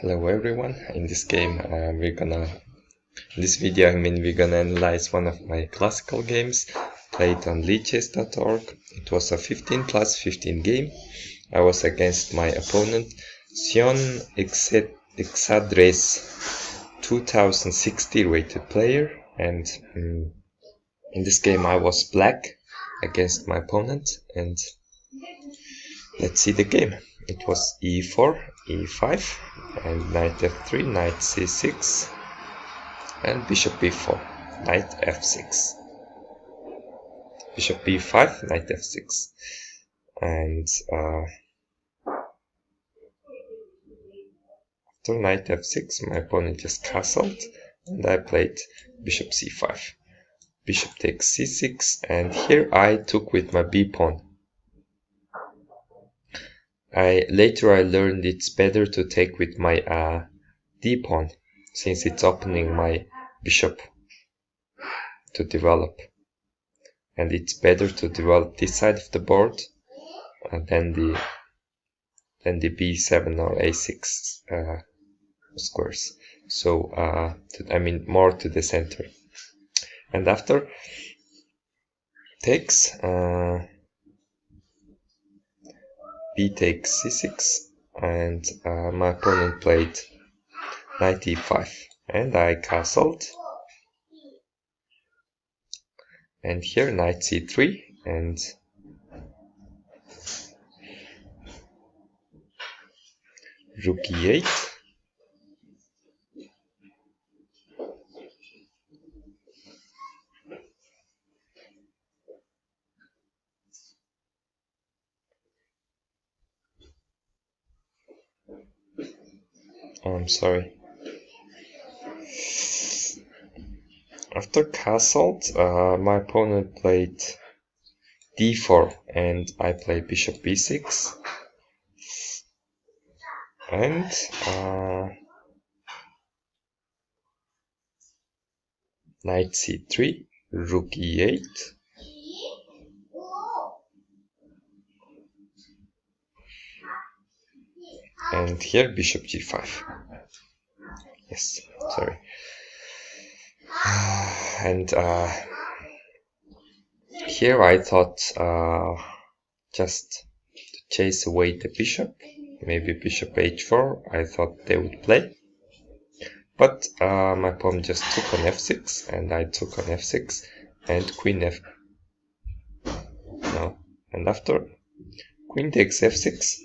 Hello everyone. In this game in this video we're gonna analyze one of my classical games played on lichess.org. It was a 15+15 game. I was against my opponent Sionexadrez 2060 rated player, and in this game I was black against my opponent, and let's see the game. It was e4, e5, and knight f3, knight c6, and bishop b4, knight f6, bishop b5, knight f6, and after knight f6 my opponent just castled, and I played bishop c5, bishop takes c6, and here I took with my b pawn. Later I learned it's better to take with my d pawn, since it's opening my bishop to develop, and it's better to develop this side of the board than the b7 or a6 squares. So I mean more to the center. And after takes, b takes c6, and my opponent played knight e5, and I castled, and here knight c3, and rook e8, I'm sorry. After castled, my opponent played d4, and I played bishop b6, and knight c3, rook e8, and here bishop g5. Yes, sorry. And here I thought just to chase away the bishop, maybe bishop h4, I thought they would play. But my pawn just took on f6, and I took on f6, and queen f... no. And after queen takes f6,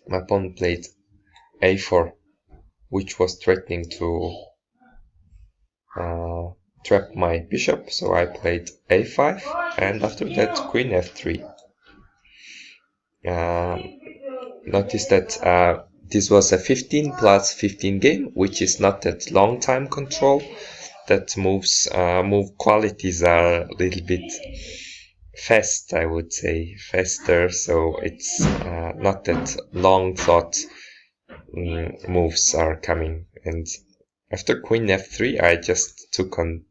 my pawn played a4, which was threatening to trap my bishop, so I played a5, and after that queen f3. Notice that this was a 15+15 game, which is not that long time control. That move qualities are a little bit fast, I would say, faster, so it's not that long thought moves are coming. And after queen f3 I just took on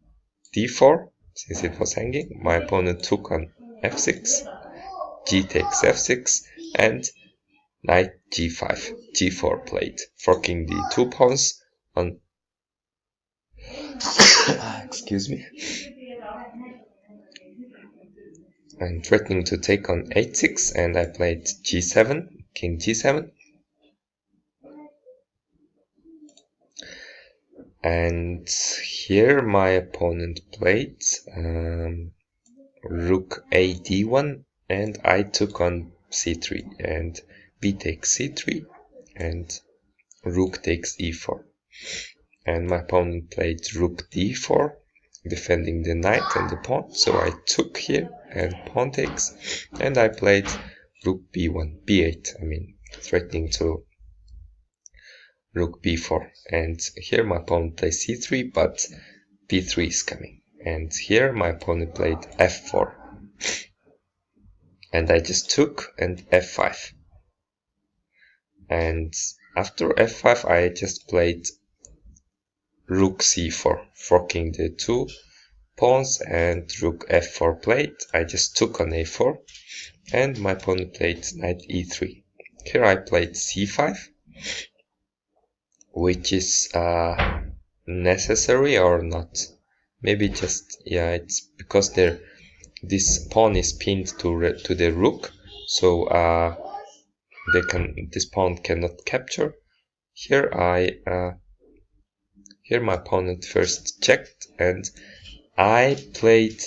d4, since it was hanging. My opponent took on f6, g takes f6, and knight g5, g4 played, forking the two pawns on excuse me, and threatening to take on h6, and I played g7, king g7, and here my opponent played rook a d1, and I took on c3, and b takes c3, and rook takes e4, and my opponent played rook d4, defending the knight and the pawn, so I took here, and pawn takes, and I played rook b1, b8, I mean threatening to rook b4, and here my opponent plays c3, but b3 is coming, and here my opponent played f4, and I just took, and f5, and after f5 I just played rook c4, forking the two pawns, and rook f4 played. I just took on a4, and my opponent played knight e3. Here I played c5, which is necessary or not. Maybe just, yeah, it's because this pawn is pinned to the rook, so this pawn cannot capture. Here here my opponent first checked, and I played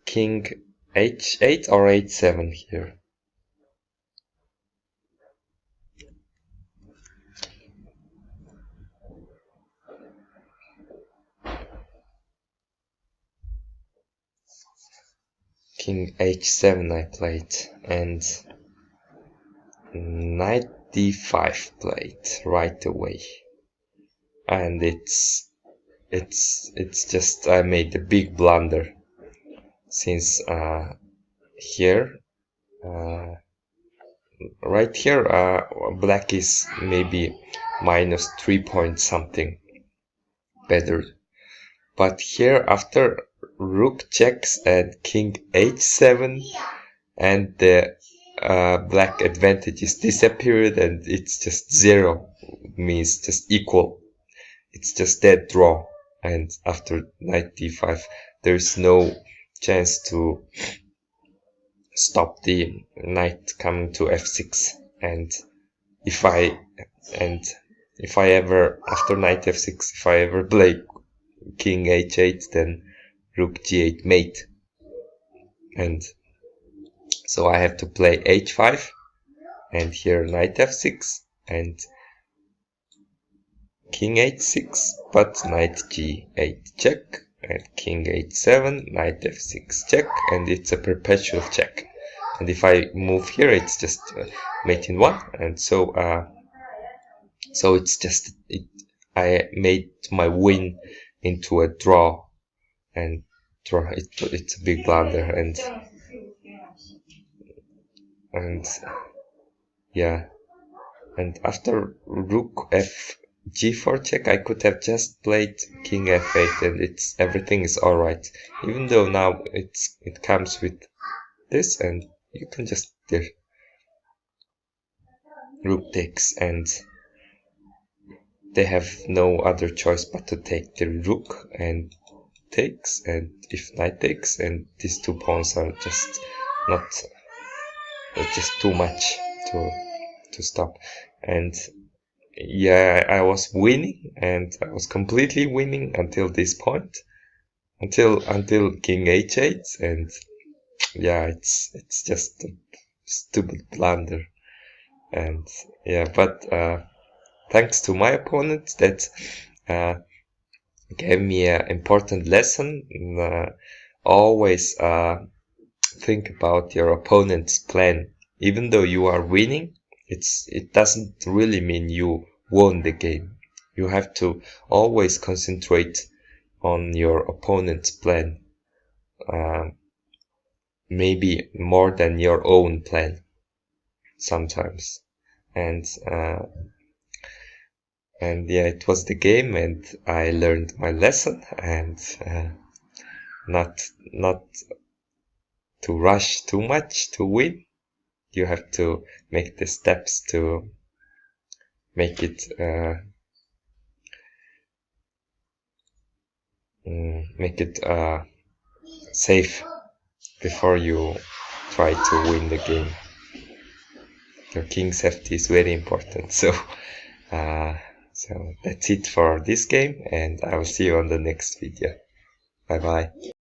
king h8 or h7 here. King h7 I played, and knight d5 played right away, and it's just I made a big blunder, since here right here black is maybe -3 point something better, but here after rook checks and king h7, and the black advantage is disappeared, and it's just 0, means just equal, it's just dead draw. And after knight d5 there's no chance to stop the knight coming to f6, and if I ever, after knight f6, if I ever play king h8, then rook g8 mate, and so I have to play h5, and here knight f6 and king h6, but knight g8 check, and king h7, knight f6 check, and it's a perpetual check. And if I move here, it's just mate in 1, and so it's just I made my win into a draw, and it's a big blunder, and yeah, and after rook f g4 check, I could have just played king f8, and everything is alright, even though now it comes with this, and you can just rook takes, and they have no other choice but to take the rook and takes, and if knight takes, and these two pawns are just not, just too much to stop. And yeah, I was winning, and I was completely winning until this point, until king h8, and yeah, it's just a stupid blunder. And yeah, but thanks to my opponent that gave me an important lesson. Always think about your opponent's plan. Even though you are winning, it doesn't really mean you won the game. You have to always concentrate on your opponent's plan, maybe more than your own plan sometimes. And yeah, it was the game, and I learned my lesson, and not to rush too much to win. You have to make the steps to make it safe before you try to win the game. Your king safety is very important. So so that's it for this game, and I will see you on the next video. Bye bye.